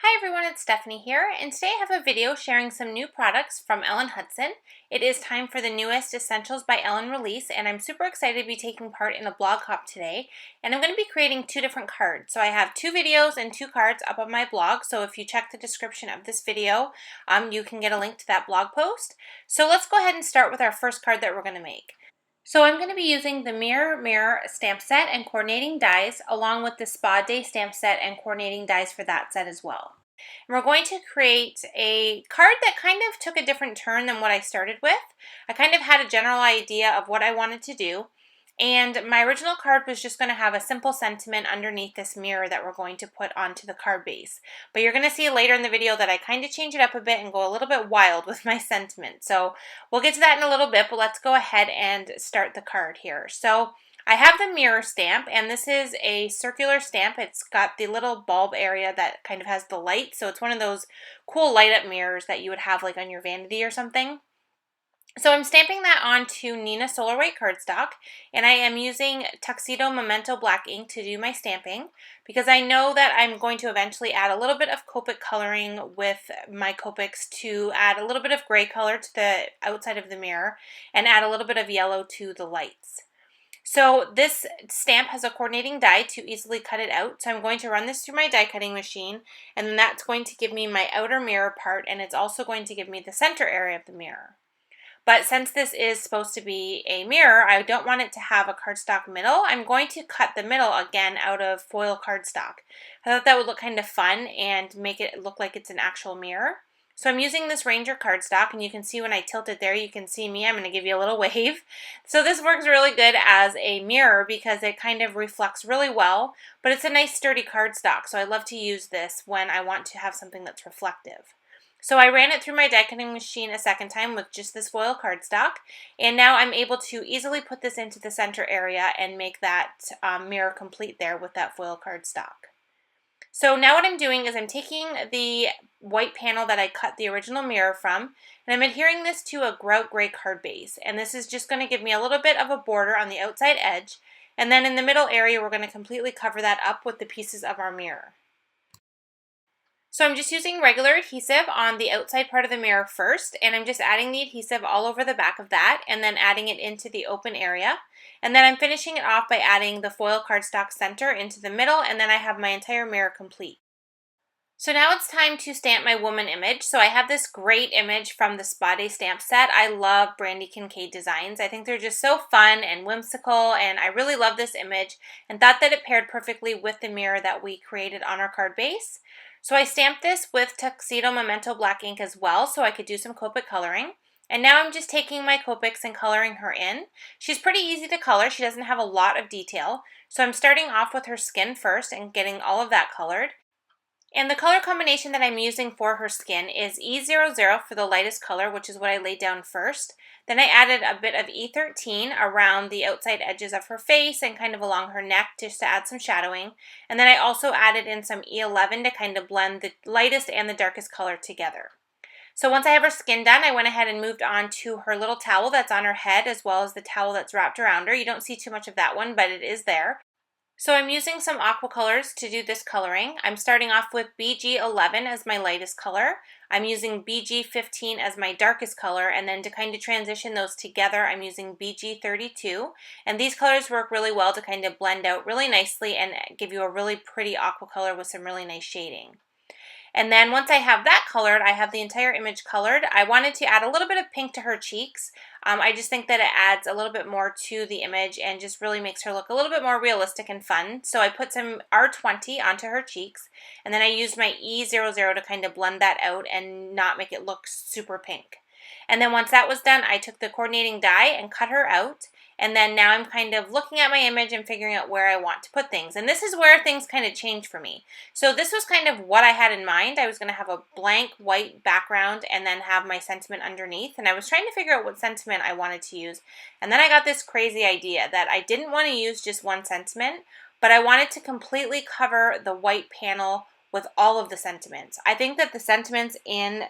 Hi everyone, it's Stephanie here, and today I have a video sharing some new products from Ellen Hutson. It is time for the newest Essentials by Ellen release, and I'm super excited to be taking part in a blog hop today. And I'm going to be creating two different cards. So I have two videos and two cards up on my blog, so if you check the description of this video, you can get a link to that blog post. So let's go ahead and start with our first card that we're going to make. So I'm going to be using the Mirror stamp set and coordinating dies along with the Spa Day stamp set and coordinating dies for that set as well. And we're going to create a card that kind of took a different turn than what I started with. I kind of had a general idea of what I wanted to do, and my original card was just going to have a simple sentiment underneath this mirror that we're going to put onto the card base. But you're going to see later in the video that I kind of change it up a bit and go a little bit wild with my sentiment. So we'll get to that in a little bit, but let's go ahead and start the card here. So I have the mirror stamp, and this is a circular stamp. It's got the little bulb area that kind of has the light, so it's one of those cool light up mirrors that you would have like on your vanity or something. So I'm stamping that onto neenah Solar White cardstock, and I am using Tuxedo Memento black ink to do my stamping because I know that I'm going to eventually add a little bit of Copic coloring with my Copics to add a little bit of gray color to the outside of the mirror and add a little bit of yellow to the lights. So this stamp has a coordinating die to easily cut it out. So I'm going to run this through my die cutting machine, and then that's going to give me my outer mirror part, and it's also going to give me the center area of the mirror. But since this is supposed to be a mirror, I don't want it to have a cardstock middle. I'm going to cut the middle again out of foil cardstock. I thought that would look kind of fun and make it look like it's an actual mirror. So I'm using this Ranger cardstock, and you can see when I tilt it there, you can see me. I'm going to give you a little wave. So this works really good as a mirror because it kind of reflects really well, but it's a nice sturdy cardstock, so I love to use this when I want to have something that's reflective. So I ran it through my die cutting machine a second time with just this foil cardstock, and now I'm able to easily put this into the center area and make that mirror complete there with that foil cardstock. So now what I'm doing is I'm taking the white panel that I cut the original mirror from, and I'm adhering this to a grout gray card base, and this is just going to give me a little bit of a border on the outside edge, and then in the middle area we're going to completely cover that up with the pieces of our mirror. So I'm just using regular adhesive on the outside part of the mirror first, and I'm just adding the adhesive all over the back of that and then adding it into the open area. And then I'm finishing it off by adding the foil cardstock center into the middle, and then I have my entire mirror complete. So now it's time to stamp my woman image. So I have this great image from the Spa Day stamp set. I love Brandy Kincaid designs. I think they're just so fun and whimsical, and I really love this image and thought that it paired perfectly with the mirror that we created on our card base. So I stamped this with Tuxedo Memento black ink as well so I could do some Copic coloring. And now I'm just taking my Copics and coloring her in. She's pretty easy to color. She doesn't have a lot of detail. So I'm starting off with her skin first and getting all of that colored. And the color combination that I'm using for her skin is E00 for the lightest color, which is what I laid down first. Then I added a bit of E13 around the outside edges of her face and kind of along her neck just to add some shadowing. And then I also added in some E11 to kind of blend the lightest and the darkest color together. So once I have her skin done, I went ahead and moved on to her little towel that's on her head as well as the towel that's wrapped around her. You don't see too much of that one, but it is there. So I'm using some aqua colors to do this coloring. I'm starting off with BG11 as my lightest color. I'm using BG15 as my darkest color, and then to kind of transition those together, I'm using BG32. And these colors work really well to kind of blend out really nicely and give you a really pretty aqua color with some really nice shading. And then once I have that colored, I have the entire image colored. I wanted to add a little bit of pink to her cheeks. I just think that it adds a little bit more to the image and just really makes her look a little bit more realistic and fun. So I put some R20 onto her cheeks, and then I used my E00 to kind of blend that out and not make it look super pink. And then once that was done, I took the coordinating die and cut her out. And then now I'm kind of looking at my image and figuring out where I want to put things. And this is where things kind of change for me. So this was kind of what I had in mind. I was going to have a blank white background and then have my sentiment underneath. And I was trying to figure out what sentiment I wanted to use. And then I got this crazy idea that I didn't want to use just one sentiment, but I wanted to completely cover the white panel with all of the sentiments. I think that the sentiments in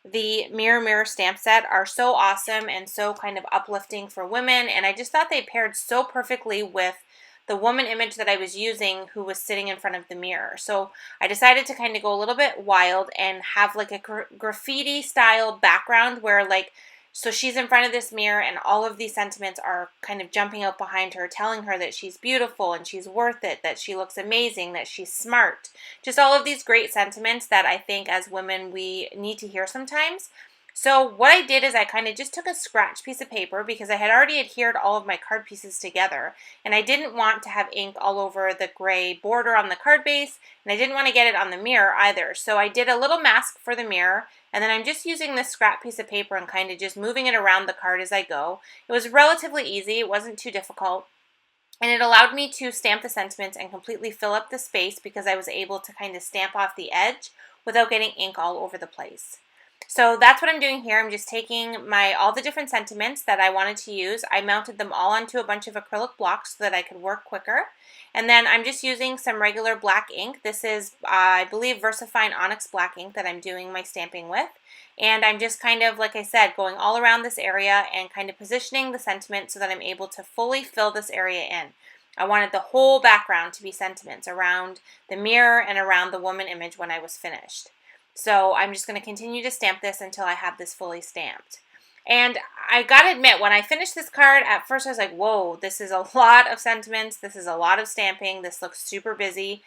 the Mirror stamp set are so awesome and so kind of uplifting for women, and I just thought they paired so perfectly with the woman image that I was using who was sitting in front of the mirror. So I decided to kind of go a little bit wild and have like a graffiti style background where like, so she's in front of this mirror and all of these sentiments are kind of jumping out behind her, telling her that she's beautiful and she's worth it, that she looks amazing, that she's smart. Just all of these great sentiments that I think as women we need to hear sometimes. So what I did is I kind of just took a scratch piece of paper because I had already adhered all of my card pieces together, and I didn't want to have ink all over the gray border on the card base, and I didn't want to get it on the mirror either. So I did a little mask for the mirror, and then I'm just using this scrap piece of paper and kind of just moving it around the card as I go. It was relatively easy. It wasn't too difficult. And it allowed me to stamp the sentiments and completely fill up the space because I was able to kind of stamp off the edge without getting ink all over the place. So that's what I'm doing here. I'm just taking all the different sentiments that I wanted to use. I mounted them all onto a bunch of acrylic blocks so that I could work quicker. And then I'm just using some regular black ink. This is, I believe, VersaFine Onyx black ink that I'm doing my stamping with. And I'm just kind of, like I said, going all around this area and kind of positioning the sentiment so that I'm able to fully fill this area in. I wanted the whole background to be sentiments around the mirror and around the woman image when I was finished. So I'm just going to continue to stamp this until I have this fully stamped. And I got to admit, when I finished this card, at first I was like, whoa, this is a lot of sentiments. This is a lot of stamping. This looks super busy.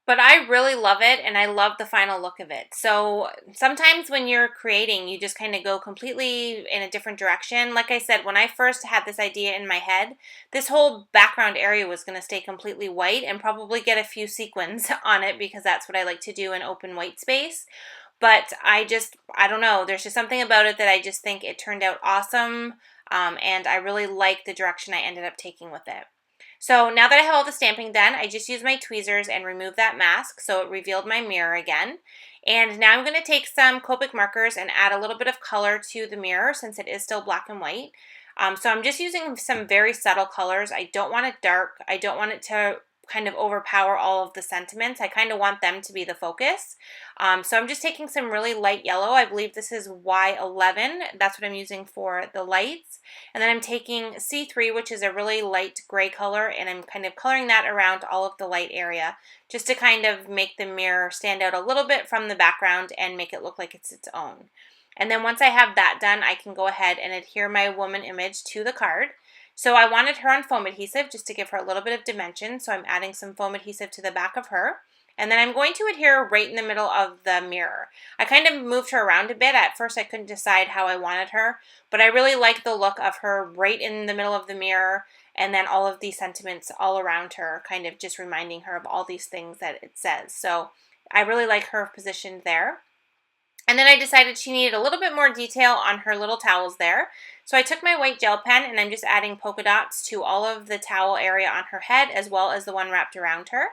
But I really love it, and I love the final look of it. So sometimes when you're creating, you just kind of go completely in a different direction. Like I said, when I first had this idea in my head, this whole background area was going to stay completely white and probably get a few sequins on it because that's what I like to do in open white space. But I don't know, there's just something about it that I just think it turned out awesome, and I really like the direction I ended up taking with it. So now that I have all the stamping done, I just used my tweezers and removed that mask so it revealed my mirror again. And now I'm going to take some Copic markers and add a little bit of color to the mirror since it is still black and white. So I'm just using some very subtle colors. I don't want it dark. I don't want it to kind of overpower all of the sentiments. I kind of want them to be the focus. So I'm just taking some really light yellow. I believe this is Y11. That's what I'm using for the lights. And then I'm taking C3, which is a really light gray color, and I'm kind of coloring that around all of the light area just to kind of make the mirror stand out a little bit from the background and make it look like it's its own. And then once I have that done, I can go ahead and adhere my woman image to the card. So I wanted her on foam adhesive just to give her a little bit of dimension. So I'm adding some foam adhesive to the back of her. And then I'm going to adhere right in the middle of the mirror. I kind of moved her around a bit. At first I couldn't decide how I wanted her, but I really like the look of her right in the middle of the mirror, and then all of these sentiments all around her, kind of just reminding her of all these things that it says. So I really like her positioned there. And then I decided she needed a little bit more detail on her little towels there. So I took my white gel pen and I'm just adding polka dots to all of the towel area on her head as well as the one wrapped around her.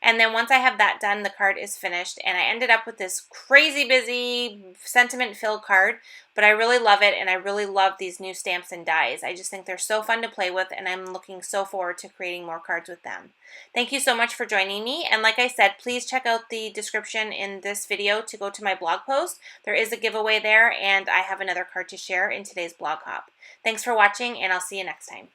And then once I have that done, the card is finished, and I ended up with this crazy busy sentiment-filled card, but I really love it, and I really love these new stamps and dies. I just think they're so fun to play with, and I'm looking so forward to creating more cards with them. Thank you so much for joining me, and like I said, please check out the description in this video to go to my blog post. There is a giveaway there, and I have another card to share in today's blog hop. Thanks for watching, and I'll see you next time.